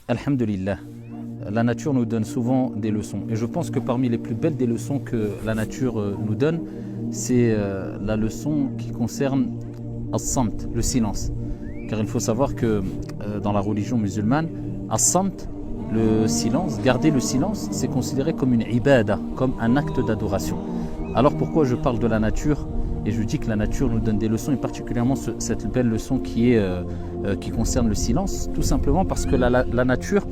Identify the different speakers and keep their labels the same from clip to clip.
Speaker 1: Alhamdulillah, la nature nous donne souvent des leçons. Et je pense que parmi les plus belles des leçons que la nature nous donne, c'est la leçon qui concerne as-samt, le silence. Car il faut savoir que dans la religion musulmane, as-samt, le silence, garder le silence, c'est considéré comme une ibada, comme un acte d'adoration. Alors pourquoi je parle de la nature et je dis que la nature nous donne des leçons, et particulièrement cette belle leçon qui concerne le silence? Tout simplement parce que la nature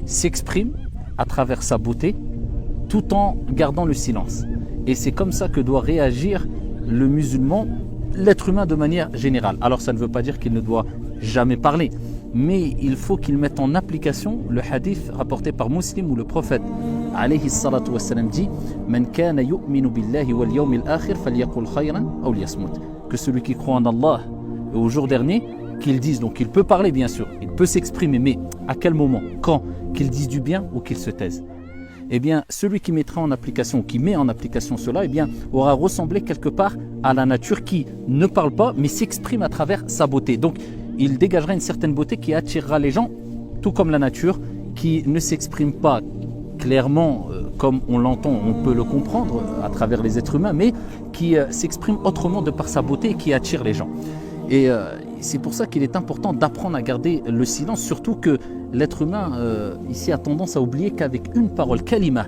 Speaker 1: s'exprime à travers sa beauté tout en gardant le silence. Et c'est comme ça que doit réagir le musulman, l'être humain de manière générale. Alors ça ne veut pas dire qu'il ne doit jamais parler, mais il faut qu'il mette en application le hadith rapporté par Muslim où le prophète alayhi salatu wassalam dit Man kana yu'minu billahi wal yawmil akhir falyaqul khayran aw liyasmut, que celui qui croit en Allah et au jour dernier, qu'il dise. Donc il peut parler bien sûr, il peut s'exprimer, mais à quel moment, quand? Qu'il dise du bien ou qu'il se taise? Eh bien, celui qui mettra en application, qui met en application cela, eh bien, aura ressemblé quelque part à la nature qui ne parle pas, mais s'exprime à travers sa beauté. Donc, il dégagera une certaine beauté qui attirera les gens, tout comme la nature, qui ne s'exprime pas clairement comme on l'entend, on peut le comprendre à travers les êtres humains, mais qui s'exprime autrement de par sa beauté et qui attire les gens. Et c'est pour ça qu'il est important d'apprendre à garder le silence, surtout que l'être humain ici a tendance à oublier qu'avec une parole, kalima,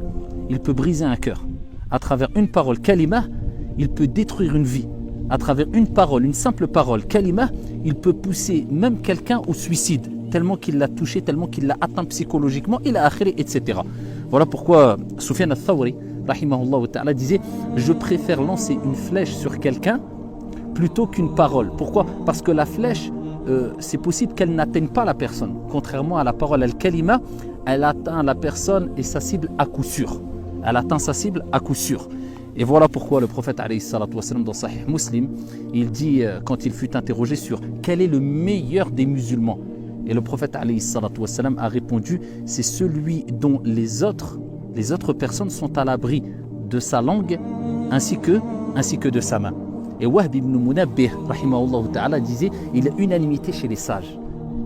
Speaker 1: il peut briser un cœur. À travers une parole, kalima, il peut détruire une vie. À travers une parole, une simple parole, kalima, il peut pousser même quelqu'un au suicide, tellement qu'il l'a touché, tellement qu'il l'a atteint psychologiquement, il a akhiri, etc. Voilà pourquoi Sufyan al-Thawri, rahimahullah ta'ala, disait « Je préfère lancer une flèche sur quelqu'un plutôt qu'une parole ». Pourquoi? Parce que la flèche, c'est possible qu'elle n'atteigne pas la personne. Contrairement à la parole al-kalima, elle atteint la personne et sa cible à coup sûr. Elle atteint sa cible à coup sûr. Et voilà pourquoi le prophète alayhi salatu wassalam dans Sahih Muslim, il dit quand il fut interrogé sur quel est le meilleur des musulmans. Et le prophète alayhi salatu wassalam a répondu, c'est celui dont les autres personnes sont à l'abri de sa langue ainsi que de sa main. Et Wahb ibn Munabbih, rahimahullah ta'ala, disait, il y a unanimité chez les sages.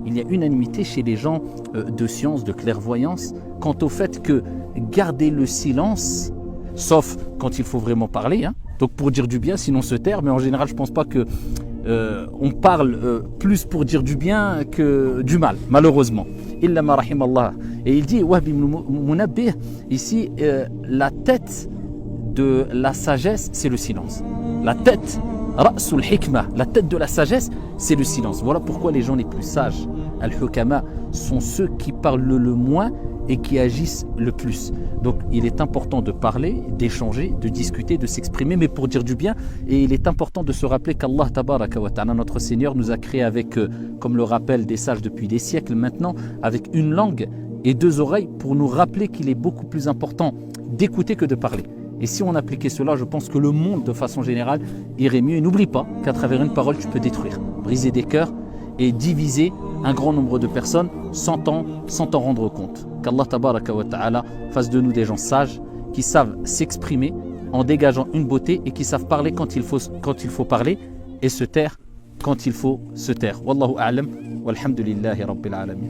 Speaker 1: Il y a unanimité chez les gens de science, de clairvoyance, quant au fait que garder le silence, sauf quand il faut vraiment parler, hein, donc pour dire du bien, sinon se taire, mais en général je ne pense pas que on parle plus pour dire du bien que du mal, malheureusement. Illa ma rahimallah. Et il dit, Wahb ibn Munabbih, ici, la tête de la sagesse, c'est le silence. La tête, ra'sul hikmah, la tête de la sagesse, c'est le silence. Voilà pourquoi les gens les plus sages, al-hukama, sont ceux qui parlent le moins et qui agissent le plus. Donc il est important de parler, d'échanger, de discuter, de s'exprimer, mais pour dire du bien. Et il est important de se rappeler qu'Allah tabaraka wa ta'ala, notre Seigneur, nous a créé avec, comme le rappellent des sages depuis des siècles maintenant, avec une langue et deux oreilles pour nous rappeler qu'il est beaucoup plus important d'écouter que de parler. Et si on appliquait cela, je pense que le monde de façon générale irait mieux. Et n'oublie pas qu'à travers une parole, tu peux détruire, briser des cœurs et diviser un grand nombre de personnes sans t'en rendre compte. Qu'Allah tabaraka wa ta'ala fasse de nous des gens sages qui savent s'exprimer en dégageant une beauté et qui savent parler quand il faut parler et se taire quand il faut se taire. Wallahu a'lam walhamdulillahi rabbil alamin.